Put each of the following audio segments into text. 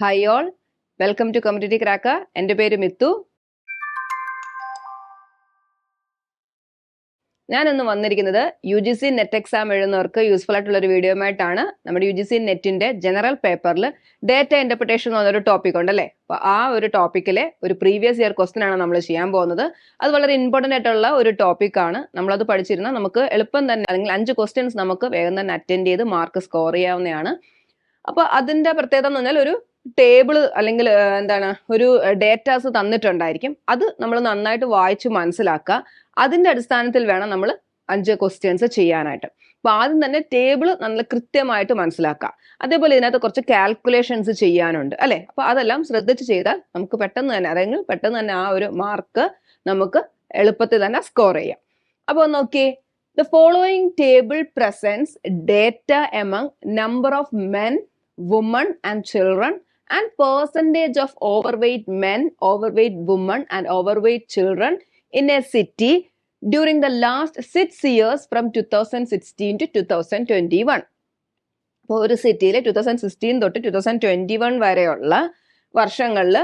Hi all, welcome to community cracker. എൻ്റെ പേര് മിത്തു. ഞാനിന്ന് വന്നിരിക്കുന്നത് UGC നെറ്റ് എക്സാം എഴുതുന്നവർക്ക് യൂസ്ഫുൾ ആയിട്ടുള്ള ഒരു വീഡിയോയുമായിട്ടാണ്. നമ്മുടെ UGC നെറ്റിന്റെ ജനറൽ പേപ്പറിൽ ഡേറ്റ ഇന്റർപ്രിട്ടേഷൻ എന്നൊരു ടോപ്പിക് ഉണ്ടല്ലേ. അപ്പോൾ ആ ഒരു ടോപ്പിക്കിലെ ഒരു പ്രീവിയസ് ഇയർ ക്വസ്റ്റ്യൻ ആണ് നമ്മൾ ചെയ്യാൻ പോകുന്നത്. അത് വളരെ ഇമ്പോർട്ടൻ്റ് ആയിട്ടുള്ള ഒരു ടോപ്പിക്കാണ്. നമ്മളത് പഠിച്ചിരുന്നാൽ നമുക്ക് എളുപ്പം തന്നെ, അല്ലെങ്കിൽ 5 ക്വസ്റ്റ്യൻസ് നമുക്ക് വേഗം തന്നെ അറ്റൻഡ് ചെയ്ത് മാർക്ക് സ്കോർ ചെയ്യാവുന്നതാണ്. അപ്പോൾ അതിന്റെ പ്രത്യേകത എന്ന് പറഞ്ഞാൽ ഒരു ടേബിള് അല്ലെങ്കിൽ ഒരു ഡേറ്റാസ് തന്നിട്ടുണ്ടായിരിക്കും. അത് നമ്മൾ നന്നായിട്ട് വായിച്ച് മനസ്സിലാക്കുക. അതിന്റെ അടിസ്ഥാനത്തിൽ വേണം നമ്മൾ 5 ക്വസ്റ്റ്യൻസ് ചെയ്യാനായിട്ട്. അപ്പൊ ആദ്യം തന്നെ ടേബിൾ നല്ല കൃത്യമായിട്ട് മനസ്സിലാക്കുക. അതേപോലെ ഇതിനകത്ത് കുറച്ച് കാൽക്കുലേഷൻസ് ചെയ്യാനുണ്ട് അല്ലെ. അപ്പൊ അതെല്ലാം ശ്രദ്ധിച്ച് ചെയ്താൽ നമുക്ക് പെട്ടെന്ന് തന്നെ ആ ഒരു മാർക്ക് നമുക്ക് എളുപ്പത്തിൽ തന്നെ സ്കോർ ചെയ്യാം. അപ്പോൾ നോക്കിയേ, the following table presents data among number of men, women and children and percentage of overweight men, overweight women and overweight children in a city during the last 6 years from 2016 to 2021. അപ്പോൾ ഒരു സിറ്റിയിലെ 2016 തൊട്ട് 2021 വരെയുള്ള വർഷങ്ങളിൽ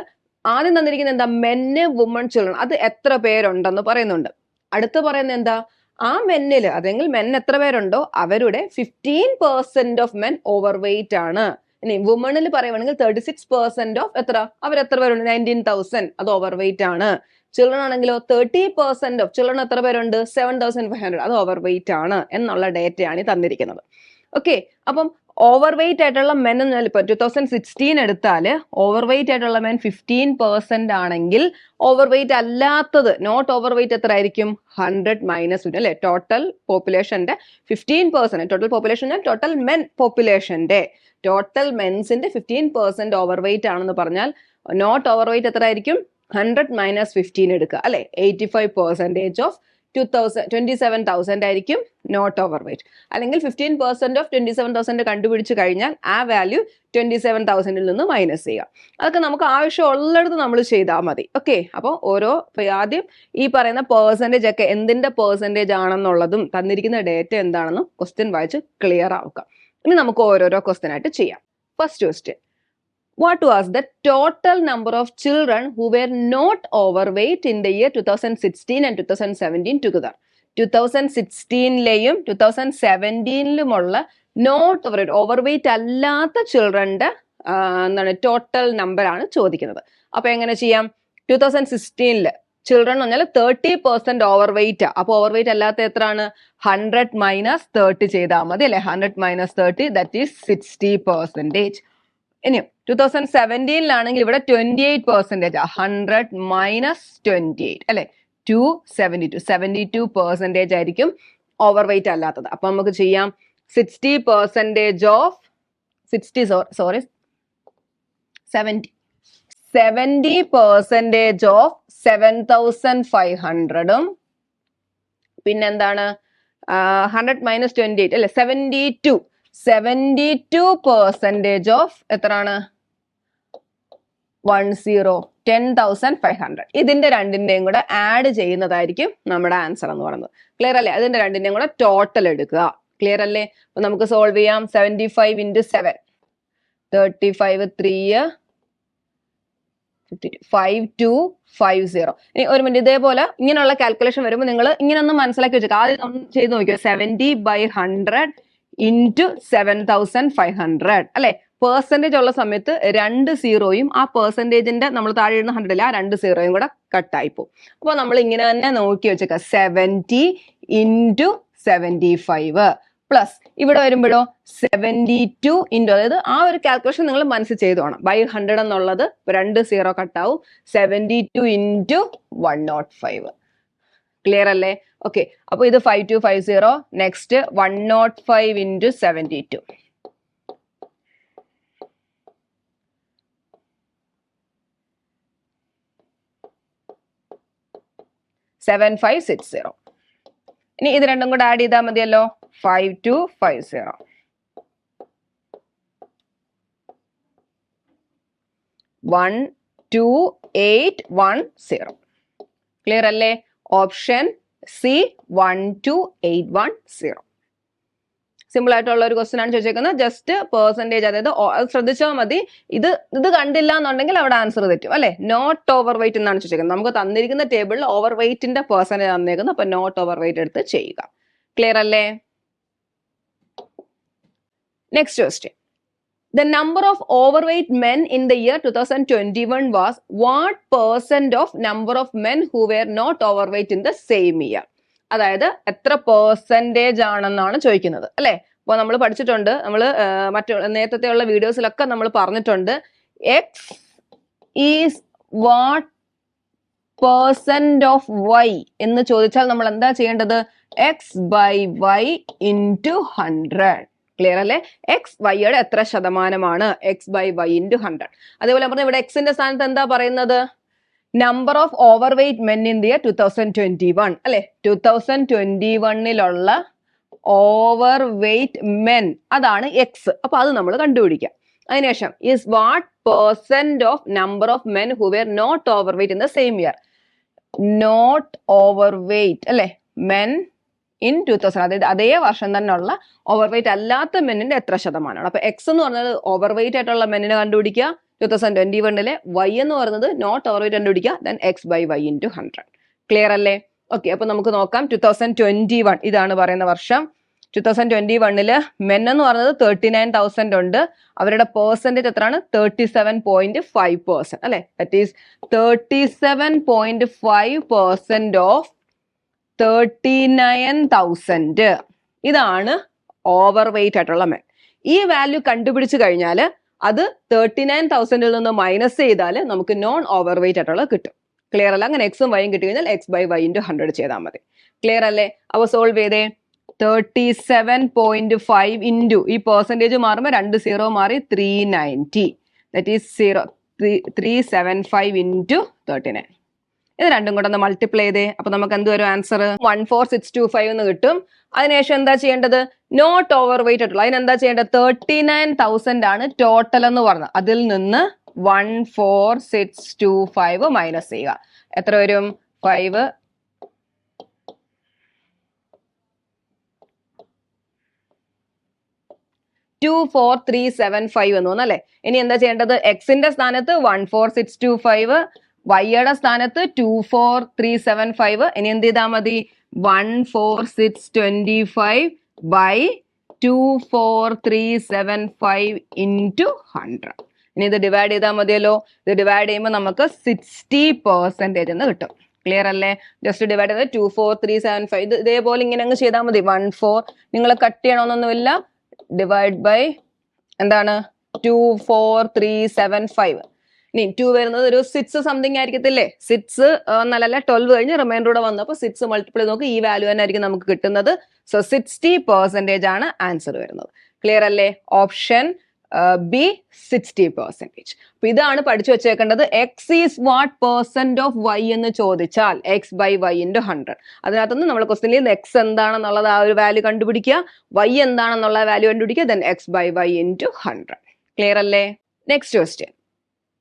ആദ്യം തന്നിരിക്കുന്നത് എന്താ, മെന്ന്, വുമൺ, ചിൽഡ്രൻ. അത് എത്ര പേരുണ്ടെന്ന് പറയുന്നുണ്ട്. അടുത്ത് പറയുന്നത് എന്താ, ആ മെന്നിൽ അതെങ്കിൽ മെൻ എത്ര പേരുണ്ടോ അവരുടെ 15% ഓഫ് മെൻ ഓവർ വെയിറ്റ് ആണ്. ഇനി വുമണിൽ പറയുവാണെങ്കിൽ 36% ഓഫ് അവരെത്ര പേരുണ്ട്, 19,000, അത് ഓവർ വെയിറ്റ് ആണ്. ചിൽഡ്രൻ ആണെങ്കിലോ 30% ഓഫ് ചിൽഡ്രൻ എത്ര പേരുണ്ട്, 7,500, അത് ഓവർ വെയിറ്റ് ആണ് എന്നുള്ള ഡേറ്റയാണ് ഈ തന്നിരിക്കുന്നത്. ഓക്കെ, അപ്പം ഓവർ വെയിറ്റ് ആയിട്ടുള്ള മെൻ എന്ന് പറഞ്ഞാൽ ഇപ്പൊ 2016 എടുത്താൽ ഓവർ വെയിറ്റ് ആയിട്ടുള്ള മെൻ 15% ആണെങ്കിൽ ഓവർ വെയിറ്റ് അല്ലാത്തത്, നോട്ട് ഓവർ വെയിറ്റ് എത്ര ആയിരിക്കും, 100 മൈനസ് അല്ലെ. ടോട്ടൽ പോപ്പുലേഷന്റെ 15%, ടോട്ടൽ പോപ്പുലേഷൻ ടോട്ടൽ മെൻ പോപ്പുലേഷന്റെ ടോട്ടൽ മെൻസിന്റെ 15% ഓവർ വെയിറ്റ് ആണെന്ന് പറഞ്ഞാൽ നോട്ട് ഓവർ വെയിറ്റ് എത്ര ആയിരിക്കും, 100 മൈനസ് 15 എടുക്കുക അല്ലെ. 85% ഓഫ് 27,000 ആയിരിക്കും നോട്ട് ഓവർ വെയിറ്റ്. അല്ലെങ്കിൽ 15% ഓഫ് 27,000 കണ്ടുപിടിച്ച് കഴിഞ്ഞാൽ ആ വാല്യൂ 27,000 നിന്ന് മൈനസ് ചെയ്യുക. അതൊക്കെ നമുക്ക് ആവശ്യമുള്ളിടത്ത് നമ്മൾ ചെയ്താൽ മതി. ഓക്കെ, അപ്പോൾ ആദ്യം ഈ പറയുന്ന പെർസെൻറ്റേജ് ഒക്കെ എന്തിന്റെ പെർസെൻറ്റേജ് ആണെന്നുള്ളതും തന്നിരിക്കുന്ന ഡേറ്റ എന്താണെന്നും ക്വസ്റ്റ്യൻ വായിച്ച് ക്ലിയർ ആവുക. ഇനി നമുക്ക് ഓരോരോ ക്വസ്റ്റ്യൻ ആയിട്ട് ചെയ്യാം. First question, what was the total number of children who were not overweight in the year 2016 and 2017 together? 2016ലെയും 2017ലുമുള്ള not overweight അല്ലാത്ത ചിൽഡ്രന്റെ ടോട്ടൽ നമ്പർ ആണ് ചോദിക്കുന്നത്. അപ്പൊ എങ്ങനെ ചെയ്യാം, 2016 ചിൽഡ്രൻ എന്ന് പറഞ്ഞാൽ 30% ഓവർ വെയിറ്റ്. അപ്പൊ ഓവർ വെയിറ്റ് അല്ലാത്ത എത്രയാണ്, 100 മൈനസ് 30 ചെയ്താൽ മതി അല്ലെ. 100 മൈനസ് 30 ദാറ്റ് ഈസ് 60%. ഇനിയും 2017ലാണെങ്കിൽ ഇവിടെ 28%, 100 മൈനസ് 28 അല്ലെ, 72% ആയിരിക്കും ഓവർ വെയിറ്റ് അല്ലാത്തത്. അപ്പൊ നമുക്ക് ചെയ്യാം 70% ഓഫ് 7,500 പിന്നെന്താണ് 100 മൈനസ് 28 അല്ലെ, 72% ഓഫ് എത്രയാണ്, 10,500. ഇതിന്റെ രണ്ടിന്റെയും കൂടെ ആഡ് ചെയ്യുന്നതായിരിക്കും നമ്മുടെ ആൻസർ എന്ന് പറയുന്നത്. ക്ലിയർ അല്ലേ? അതിന്റെ രണ്ടിന്റെയും കൂടെ ടോട്ടൽ എടുക്കുക. ക്ലിയർ അല്ലേ? അപ്പൊ നമുക്ക് സോൾവ് ചെയ്യാം. 75 into 7, 35, 3, 5250. ഇനി ഒരു മിനിറ്റ്, ഇതേപോലെ ഇങ്ങനെയുള്ള കാൽക്കുലേഷൻ വരുമ്പോൾ നിങ്ങൾ ഇങ്ങനെ ഒന്ന് മനസ്സിലാക്കി വെച്ചേക്കാം. ആദ്യം ചെയ്ത് നോക്കിയോ, 70/100 into 7,500 അല്ലെ. പെർസെൻറ്റേജ് ഉള്ള സമയത്ത് 2 സീറോയും ആ പെർസെൻറ്റേജിന്റെ നമ്മൾ താഴെ എഴുതുന്ന 100 ആ 2 സീറോയും കൂടെ കട്ടായി പോകും. അപ്പൊ നമ്മൾ ഇങ്ങനെ തന്നെ നോക്കി വെച്ചേക്കാം. 70 into 75 പ്ലസ് ഇവിടെ വരുമ്പോഴോ 72 into, അതായത് ആ ഒരു കാൽക്കുലേഷൻ നിങ്ങൾ മനസ്സിൽ ചെയ്തു വേണം. ബൈ 100 എന്നുള്ളത് 2 സീറോ കട്ടാവും. 72 into 105. ക്ലിയർ അല്ലേ? ഓക്കെ, അപ്പൊ ഇത് 5250. Next 105 into 72, 7560. ഇനി ഇത് രണ്ടും കൂടെ ആഡ് ചെയ്താൽ മതിയല്ലോ. 5250, 12810. ക്ലിയർ അല്ലേ? Option C 12810. സിമ്പിൾ ആയിട്ടുള്ള ഒരു ക്വസ്റ്റൻ ആണ് ചോദിച്ചേക്കുന്നത്. ജസ്റ്റ് പെർസെന്റേജ്, അതായത് ശ്രദ്ധിച്ചാൽ മതി. ഇത് കണ്ടില്ല എന്നുണ്ടെങ്കിൽ അവിടെ ആൻസർ തെറ്റും അല്ലെ. നോട്ട് ഓവർ വെയിറ്റ് എന്നാണ് ചോദിച്ചേക്കുന്നത്. നമുക്ക് തന്നിരിക്കുന്ന ടേബിളിൽ ഓവർ വെയിറ്റിന്റെ പെർസെന്റേജ് തന്നേക്കുന്നത്. അപ്പൊ നോട്ട് ഓവർ വെയിറ്റ് എടുത്ത് ചെയ്യുക. ക്ലിയർ അല്ലേ? Next question. The number of overweight men in the year 2021 was what percent of number of men who were not overweight in the same year? അതായത് എത്ര percentage ആണെന്നാണ് ചോദിക്കുന്നത് അല്ലെ. അപ്പൊ നമ്മൾ പഠിച്ചിട്ടുണ്ട്, നമ്മൾ നേരത്തെ ഉള്ള വീഡിയോസിലൊക്കെ നമ്മൾ പറഞ്ഞിട്ടുണ്ട്, x is what percent of Y എന്ന് ചോദിച്ചാൽ നമ്മൾ എന്താ ചെയ്യേണ്ടത്? X by Y into 100. Clear അല്ലേ? എക്സ് വൈയുടെ എത്ര ശതമാനമാണ്? X by Y into 100. അതേപോലെ പറഞ്ഞ ഇവിടെ എക്സിന്റെ സ്ഥാനത്ത് എന്താ പറയുന്നത്? Number of overweight men in the year 2021 അല്ലെ. 2021 ഓവർ വെയിറ്റ് മെൻ, അതാണ് എക്സ്. അപ്പൊ അത് നമ്മൾ കണ്ടുപിടിക്കാം. അതിനുശേഷം is what percent of number of men who were not over weight in the same year. Not overweight അല്ലെ, men in 2000, അതായത് അതേ വർഷം തന്നെ ഉള്ള ഓവർ വെയിറ്റ് അല്ലാത്ത മെന്നിന്റെ എത്ര ശതമാനമാണ്. അപ്പൊ എക്സ് എന്ന് പറഞ്ഞത് ഓവർ വെയിറ്റ് ആയിട്ടുള്ള മെന്നിനെ കണ്ടുപിടിക്കുക 2021. വൈ എന്ന് പറയുന്നത് നോട്ട് ഓവർ വെയിറ്റ് കണ്ടുപിടിക്കുക. Then X by Y into 100. Clear അല്ലേ? ഓക്കെ, അപ്പൊ നമുക്ക് നോക്കാം. 2021 ഇതാണ് പറയുന്ന വർഷം. 2021 മെൻ എന്ന് പറയുന്നത് 39,000 ഉണ്ട്. അവരുടെ പെർസെന്റേജ് എത്രയാണ്? 37.5% അല്ലെ. That is 37.5% of 39,000. ഇതാണ് ഓവർ വെയിറ്റ് ആയിട്ടുള്ള മെൻ. ഈ വാല്യൂ കണ്ടുപിടിച്ച് കഴിഞ്ഞാൽ അത് 39,000 നിന്ന് മൈനസ് ചെയ്താൽ നമുക്ക് നോൺ ഓവർ വെയിറ്റ് ആയിട്ടുള്ള കിട്ടും. ക്ലിയർ അല്ല? അങ്ങനെ എക്സും വൈയും കിട്ടി കഴിഞ്ഞാൽ എക്സ് ബൈ വൈ ഇൻറ്റു 100 ചെയ്താൽ മതി. ക്ലിയർ അല്ലേ? അപ്പോൾ സോൾവ് ചെയ്തേ. 37.5 ഇൻറ്റു ഈ പെർസെൻറ്റേജ് മാറുമ്പോൾ 2 0 മാറി 390. That is 375 into 39. ഇത് രണ്ടും കൂടെ ഒന്ന് മൾട്ടിപ്ലൈ ചെയ്തേ. അപ്പൊ നമുക്ക് എന്ത് വരും ആൻസർ? 14625 എന്ന് കിട്ടും. അതിനുശേഷം എന്താ ചെയ്യേണ്ടത്? നോട്ട് ഓവർ വെയിറ്റ് ആയിട്ടുള്ള അതിനെന്താ ചെയ്യേണ്ടത്? 39,000 ആണ് ടോട്ടൽ എന്ന് പറഞ്ഞത്. അതിൽ നിന്ന് 14625 മൈനസ് ചെയ്യുക. എത്ര വരും? 5 24375 എന്ന് തോന്നുന്നു അല്ലെ. ഇനി എന്താ ചെയ്യേണ്ടത്? എക്സിന്റെ സ്ഥാനത്ത് 14625, വൈയുടെ സ്ഥാനത്ത് 24375. ഇനി എന്ത് ചെയ്താൽ മതി? 14625 ബൈ 24375 ഇൻറ്റു 100. ഇനി ഇത് ഡിവൈഡ് ചെയ്താൽ മതിയല്ലോ. ഇത് ഡിവൈഡ് ചെയ്യുമ്പോൾ നമുക്ക് 60% എന്ന് കിട്ടും. ക്ലിയർ അല്ലേ? ജസ്റ്റ് ഡിവൈഡ് ചെയ്ത് 24375 ഇത് ഇതേപോലെ ഇങ്ങനെ അങ്ങ് ചെയ്താൽ മതി. 14 നിങ്ങൾ കട്ട് ചെയ്യണമെന്നൊന്നുമില്ല. ഡിവൈഡ് ബൈ എന്താണ്? 24375. ഇനി 2 വരുന്നത് ഒരു 6 സംതിങ് ആയിരിക്കത്തില്ലേ? 6 എന്നല്ല 12 കഴിഞ്ഞ് റിമൈൻഡർ കൂടെ വന്നപ്പോൾ 6 മൾട്ടിപ്ലൈ നോക്കി ഈ വാല്യൂ തന്നെ ആയിരിക്കും നമുക്ക് കിട്ടുന്നത്. സോ 60% ആണ് ആൻസർ വരുന്നത്. ക്ലിയർ അല്ലേ? Option B 60%. അപ്പൊ ഇതാണ് പഠിച്ചു വെച്ചേക്കേണ്ടത്. X is what percent of Y എന്ന് ചോദിച്ചാൽ എക്സ് ബൈ വൈ ഇൻറ്റു 100. അതിനകത്തുനിന്ന് നമ്മൾ ക്വസ്റ്റ്യനിൽ എക്സ് എന്താണെന്നുള്ളത് ആ ഒരു വാല്യൂ കണ്ടുപിടിക്കുക, വൈ എന്താണെന്നുള്ള വാല്യൂ കണ്ടുപിടിക്കുക, then X by Y into 100. Clear അല്ലേ? Next question.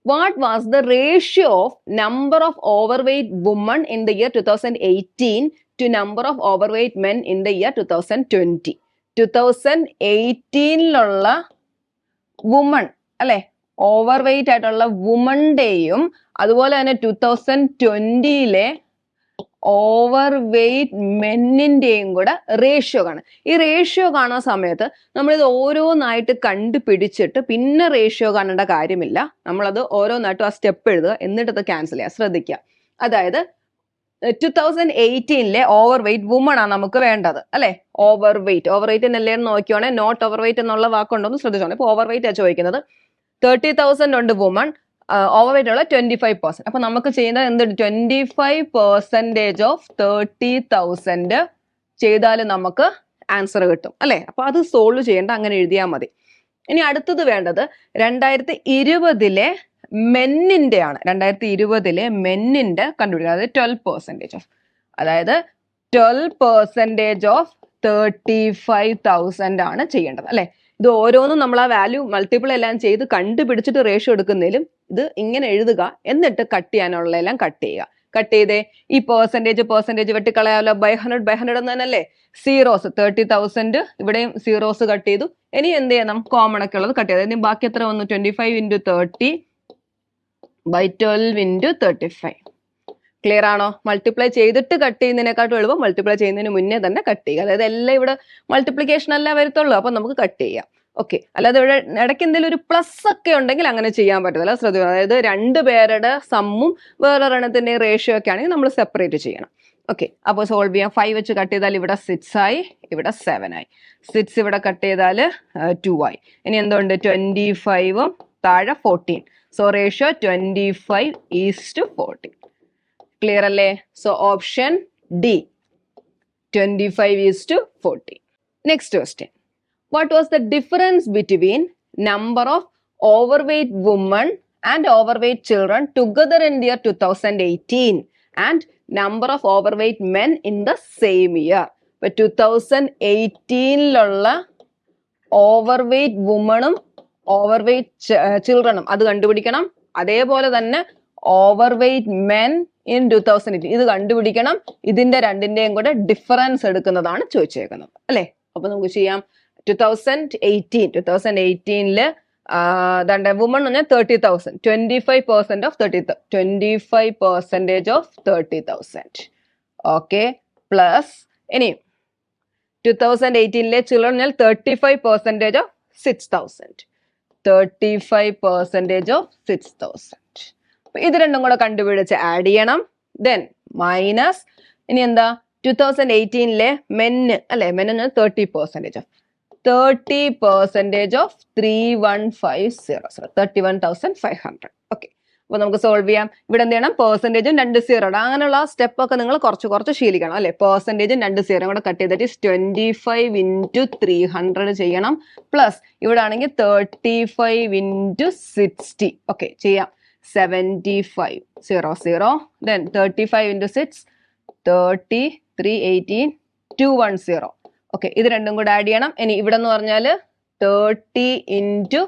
What was the ratio of number of overweight women in the year 2018 to number of overweight men in the year 2020? 2018 woman അല്ലെ, over weight ആയിട്ടുള്ള വുമന്റെയും അതുപോലെ തന്നെ 2020 over weight മെന്നിന്റെയും കൂടെ ratio കാണാം. ഈ ratio കാണുന്ന സമയത്ത് നമ്മളിത് ഓരോന്നായിട്ട് കണ്ടുപിടിച്ചിട്ട് പിന്നെ റേഷ്യോ കാണേണ്ട കാര്യമില്ല. നമ്മളത് ഓരോന്നായിട്ടും ആ സ്റ്റെപ്പ് എഴുതുക, എന്നിട്ട് അത് ക്യാൻസൽ ചെയ്യുക. ശ്രദ്ധിക്കുക. അതായത് 2018 ഓവർ വെയിറ്റ് വുമൺ ആണ് നമുക്ക് വേണ്ടത് അല്ലെ. ഓവർ വെയിറ്റ് എന്നല്ലേ നോക്കിയോണെ, നോട്ട് ഓവർ വെയിറ്റ് എന്നുള്ള വാക്കുണ്ടോ എന്ന് ശ്രദ്ധിച്ചോണേ. ഇപ്പൊ ഓവർ വെയിറ്റ് ആണ് ചോദിക്കുന്നത്. 30,000 ഉണ്ട് വുമൺ, ഓവർ വെയിറ്റ് ഉള്ള 25%. അപ്പൊ നമുക്ക് ചെയ്യുന്നത് എന്ത്? 25% ഓഫ് 30,000 ചെയ്താൽ നമുക്ക് ആൻസർ കിട്ടും അല്ലെ. അപ്പൊ അത് സോൾവ് ചെയ്യേണ്ട, അങ്ങനെ എഴുതിയാൽ മതി. ഇനി അടുത്തത് വേണ്ടത് 2020 മെന്നിന്റെ ആണ്. 2020 മെന്നിന്റെ കണ്ടുപിടിക്കുക. അതായത് 12% ഓഫ്, അതായത് 12% ഓഫ് 35,000 ആണ് ചെയ്യേണ്ടത് അല്ലെ. ഇത് ഓരോന്നും നമ്മൾ ആ വാല്യൂ മൾട്ടിപ്പിൾ എല്ലാം ചെയ്ത് കണ്ടുപിടിച്ചിട്ട് റേഷ്യോ എടുക്കുന്നതിലും ഇത് ഇങ്ങനെ എഴുതുക, എന്നിട്ട് കട്ട് ചെയ്യാനുള്ള എല്ലാം കട്ട് ചെയ്യുക. കട്ട് ചെയ്തേ. ഈ പെർസെന്റേജ് വെട്ടിക്കളയാമല്ലോ. ബൈ 100 എന്ന് തന്നെയല്ലേ. സീറോസ് 30,000 ഇവിടെയും സീറോസ് കട്ട് ചെയ്തു. ഇനി എന്ത് ചെയ്യണം? കോമൺ ഒക്കെ ഉള്ളത് കട്ട് ചെയ്ത്. ഇനി ബാക്കി എത്ര വന്നു? 25 × 30 / 12 × 35. ക്ലിയർ ആണോ? മൾട്ടിപ്ലൈ ചെയ്തിട്ട് കട്ട് ചെയ്യുന്നതിനെക്കാട്ടും എളുപ്പം മൾട്ടിപ്ലൈ ചെയ്യുന്നതിന് മുന്നേ തന്നെ കട്ട് ചെയ്യുക. അതായത് എല്ലാം ഇവിടെ മൾട്ടിപ്ലിക്കേഷൻ അല്ല വരത്തുള്ളൂ. അപ്പൊ നമുക്ക് കട്ട് ചെയ്യാം. ഓക്കെ. അല്ലാതെ ഇവിടെ ഇടയ്ക്ക് എന്തെങ്കിലും ഒരു പ്ലസ് ഒക്കെ ഉണ്ടെങ്കിൽ അങ്ങനെ ചെയ്യാൻ പറ്റത്തില്ല. ശ്രദ്ധിക്കുക. അതായത് 2 പേരുടെ സമ്മും വേറൊരെണ്ണത്തിന്റെ റേഷ്യോ ഒക്കെ ആണെങ്കിൽ നമ്മൾ സെപ്പറേറ്റ് ചെയ്യണം. ഓക്കെ. അപ്പോൾ സോൾവ് ചെയ്യാം. 5 വെച്ച് കട്ട് ചെയ്താൽ ഇവിടെ 6 ആയി, ഇവിടെ 7 ആയി. 6 ഇവിടെ കട്ട് ചെയ്താൽ 2 ആയി. ഇനി എന്തുണ്ട്? 25 താഴെ 14. So ratio 25:14. ക്ലിയർ അല്ലേ? So option D 25:14. Next question. What was the difference between number of overweight women and overweight children together in the year 2018 and number of overweight men in the same year? ഇപ്പൊ 2018 overweight womenഉം overweight childrenഉം അത് കണ്ടുപിടിക്കണം. അതേപോലെ തന്നെ overweight men in 2018 ഇത് കണ്ടുപിടിക്കണം. ഇതിന്റെ രണ്ടിന്റെയും കൂടെ ഡിഫറൻസ് എടുക്കുന്നതാണ് ചോദിച്ചേക്കുന്നത് അല്ലേ. അപ്പൊ നമുക്ക് ചെയ്യാം. 2018 വുമൺ പറഞ്ഞാൽ 30,000. 25% of 30,000. ഓക്കെ. പ്ലസ് ഇനി 2018 ചിൽഡ്രൻ പറഞ്ഞാൽ 35% of 6,000. 35% of 6,000. ഇത് രണ്ടും കൂടെ കണ്ടുപിടിച്ച് ആഡ് ചെയ്യണം. ദെൻ മൈനസ് ഇനി എന്താ? 2018 മെന്ന് അല്ലെ. മെന്ന് 30% of 31,500. ഓക്കെ. അപ്പൊ നമുക്ക് സോൾവ് ചെയ്യാം. ഇവിടെ എന്ത് ചെയ്യണം? പെർസെന്റേജും 2 0 അങ്ങനെയുള്ള സ്റ്റെപ്പ് ഒക്കെ നിങ്ങൾ കുറച്ച് ശീലിക്കണം അല്ലെ. പെർസെന്റേജും 2 0 കൂടെ കട്ട് ചെയ്തിട്ട് 25 × 300 ചെയ്യണം. പ്ലസ് ഇവിടെ ആണെങ്കിൽ 35 × 60. ഓക്കെ. ചെയ്യാം. 75 0 then 35 × 6 30 3 18 210. ഓക്കെ. ഇത് രണ്ടും കൂടെ ആഡ് ചെയ്യണം. ഇനി ഇവിടെ എന്ന് പറഞ്ഞാൽ 30 ×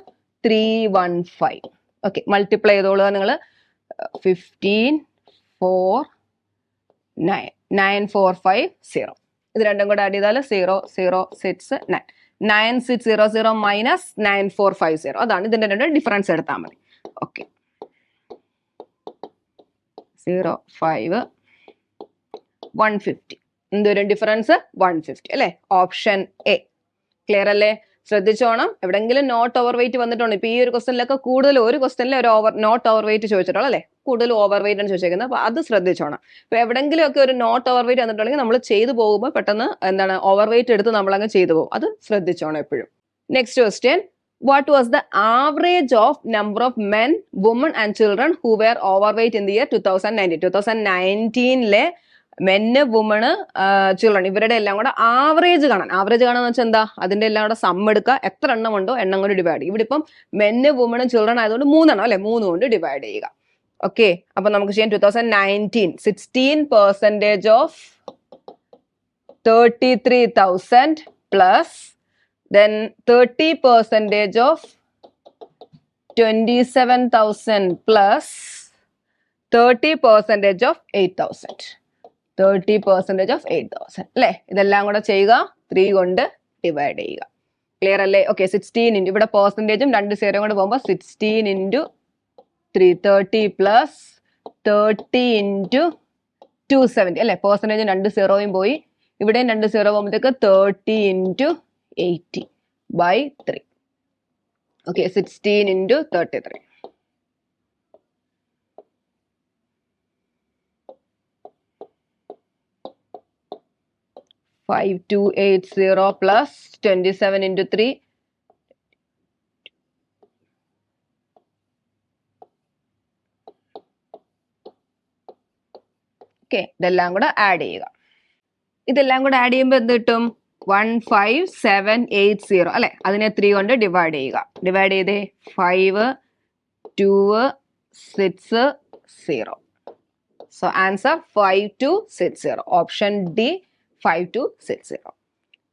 315. ഓക്കെ. മൾട്ടിപ്ലൈ ചെയ്തോളുക നിങ്ങൾ. 15 4 9 9450. ഇത് രണ്ടും കൂടെ ആഡ് ചെയ്താൽ 0 0 6 9 9600 മൈനസ് 9450. അതാണ് ഇതിന്റെ രണ്ട് ഡിഫറൻസ് എടുത്താൽ മതി. ഓക്കെ. 0 5 150. എന്തൊരു ഡിഫറൻസ്? 150 അല്ലെ. Option A. ക്ലിയർ അല്ലേ? ശ്രദ്ധിച്ചോണം. എവിടെങ്കിലും നോട്ട് ഓവർ വെയിറ്റ് വന്നിട്ടുണ്ട്. ഇപ്പൊ ഈ ഒരു ക്വസ്റ്റനിലൊക്കെ കൂടുതൽ ഒരു ക്വസ്റ്റനിൽ ഒരു നോട്ട് ഓവർ വെയിറ്റ് ചോദിച്ചിട്ടുള്ളൂ അല്ലെ. കൂടുതൽ ഓവർ വെയിറ്റ് ആണ് ചോദിച്ചേക്കുന്നത്. അപ്പൊ അത് ശ്രദ്ധിച്ചോണം. ഇപ്പൊ എവിടെങ്കിലും ഒക്കെ ഒരു നോട്ട് ഓവർ വെയിറ്റ് വന്നിട്ടുണ്ടെങ്കിൽ നമ്മൾ ചെയ്തു പോകുമ്പോൾ പെട്ടെന്ന് എന്താണ് ഓവർ വെയിറ്റ് എടുത്ത് നമ്മൾ അങ്ങ് ചെയ്തു പോകും. അത് ശ്രദ്ധിച്ചോണം എപ്പോഴും. Next question. What was the average of number of men, women and children who were overweight in the year 2019? 2019 മെന്ന് വുമണ് ചിൽഡ്രൻ ഇവരുടെ എല്ലാം കൂടെ ആവറേജ് കാണാൻ. ആവറേജ് കാണാന്ന് വെച്ചാൽ എന്താ? അതിന്റെ എല്ലാം കൂടെ സം എടുക്കുക. എത്ര എണ്ണം ഉണ്ടോ എണ്ണം കൊണ്ട് ഡിവൈഡ് ചെയ്യും. ഇവിടെ ഇപ്പം മെന്ന് വുമണും ചിൽഡ്രൻ ആയതുകൊണ്ട് 3 എണ്ണം അല്ലെ. 3 കൊണ്ട് ഡിവൈഡ് ചെയ്യുക. ഓക്കെ. അപ്പൊ നമുക്ക് ചെയ്യാം. 2019 16% of 33,000 plus then 30% of 27,000 plus 30% of 8,000. 30% of 8,000 അല്ലെ. ഇതെല്ലാം കൂടെ ചെയ്യുക. 3 കൊണ്ട് ഡിവൈഡ് ചെയ്യുക. ക്ലിയർ അല്ലേ? ഓക്കെ. 16 ഇവിടെ പെർസെന്റേജും 2 0 കൊണ്ട് പോകുമ്പോൾ 16 × 330 പ്ലസ് 30 × 270 അല്ലെ. പെർസെന്റേജും 2 0 പോയി. ഇവിടെയും 2 0 പോകുമ്പോഴത്തേക്ക് 30 × 80/3. ഓക്കെ. 16 × 33. 5280 plus 27 × 3. ഓക്കെ. ഇതെല്ലാം കൂടെ ആഡ് ചെയ്യുക. ഇതെല്ലാം കൂടെ ആഡ് ചെയ്യുമ്പോൾ എന്ത് കിട്ടും? 15780 അല്ലെ. അതിനെ 3 കൊണ്ട് ഡിവൈഡ് ചെയ്യുക. ഡിവൈഡ് ചെയ്തേ. 5 2 6 0. So answer 5260. Option D 5260.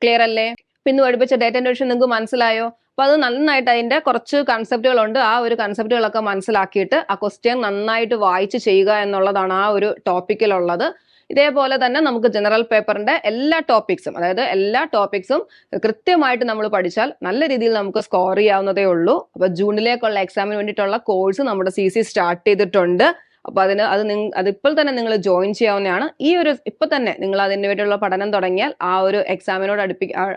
Clear അല്ലേ? ഇന്ന് പഠിപ്പിച്ച ഡേറ്റ ഇൻട്രൊഡക്ഷൻ നിങ്ങൾക്ക് മനസ്സിലായോ? അപ്പോൾ അത് നന്നായിട്ട് അതിന്റെ കുറച്ച് കൺസെപ്റ്റുകളുണ്ട്. ആ ഒരു കൺസെപ്റ്റുകളൊക്കെ മനസ്സിലാക്കിയിട്ട് ആ ക്വസ്റ്റ്യൻ നന്നായിട്ട് വായിച്ച് ചെയ്യുക എന്നുള്ളതാണ് ആ ഒരു ടോപ്പിക്കിലുള്ളത്. ഇതേപോലെ തന്നെ നമുക്ക് ജനറൽ പേപ്പറിന്റെ എല്ലാ ടോപ്പിക്സും, അതായത് എല്ലാ ടോപ്പിക്സും കൃത്യമായിട്ട് നമ്മൾ പഠിച്ചാൽ നല്ല രീതിയിൽ നമുക്ക് സ്കോർ ചെയ്യാവുന്നതേ ഉള്ളൂ. അപ്പൊ ജൂണിലേക്കുള്ള എക്സാമിന് വേണ്ടിയിട്ടുള്ള കോഴ്സ് നമ്മുടെ CC സ്റ്റാർട്ട് ചെയ്തിട്ടുണ്ട്. അപ്പൊ അതിപ്പോൾ തന്നെ നിങ്ങൾ ജോയിൻ ചെയ്യാവുന്നതാണ്. ഇപ്പൊ തന്നെ നിങ്ങൾ അതിന് വേണ്ടിയുള്ള പഠനം തുടങ്ങിയാൽ ആ ഒരു എക്സാമിനോട്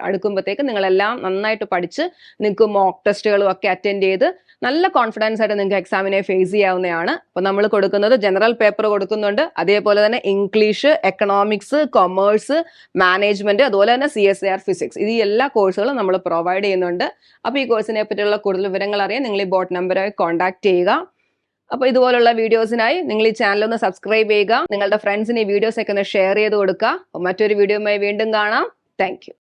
അടുക്കുമ്പോഴത്തേക്ക് നിങ്ങളെല്ലാം നന്നായിട്ട് പഠിച്ച് നിങ്ങൾക്ക് മോക്ക് ടെസ്റ്റുകളും ഒക്കെ അറ്റൻഡ് ചെയ്ത് നല്ല കോൺഫിഡൻസ് ആയിട്ട് നിങ്ങൾക്ക് എക്സാമിനെ ഫേസ് ചെയ്യാവുന്നതാണ്. അപ്പൊ നമ്മൾ കൊടുക്കുന്നത് ജനറൽ പേപ്പർ കൊടുക്കുന്നുണ്ട്, അതേപോലെ തന്നെ ഇംഗ്ലീഷ്, എക്കണോമിക്സ്, കൊമേഴ്സ്, മാനേജ്മെന്റ്, അതുപോലെ തന്നെ CSIR ഫിസിക്സ്, ഈ എല്ലാ കോഴ്സുകളും നമ്മൾ പ്രൊവൈഡ് ചെയ്യുന്നുണ്ട്. അപ്പൊ ഈ കോഴ്സിനെ പറ്റിയുള്ള കൂടുതൽ വിവരങ്ങൾ അറിയാൻ നിങ്ങൾ ഈ ബോട്ട് നമ്പറുമായി കോൺടാക്ട് ചെയ്യുക. അപ്പൊ ഇതുപോലുള്ള വീഡിയോസിനായി നിങ്ങൾ ഈ ചാനൽ ഒന്ന് സബ്സ്ക്രൈബ് ചെയ്യുക. നിങ്ങളുടെ ഫ്രണ്ട്സിന് ഈ വീഡിയോസ് ഒക്കെ ഒന്ന് ഷെയർ ചെയ്ത് കൊടുക്കുക. മറ്റൊരു വീഡിയോയുമായി വീണ്ടും കാണാം. Thank you.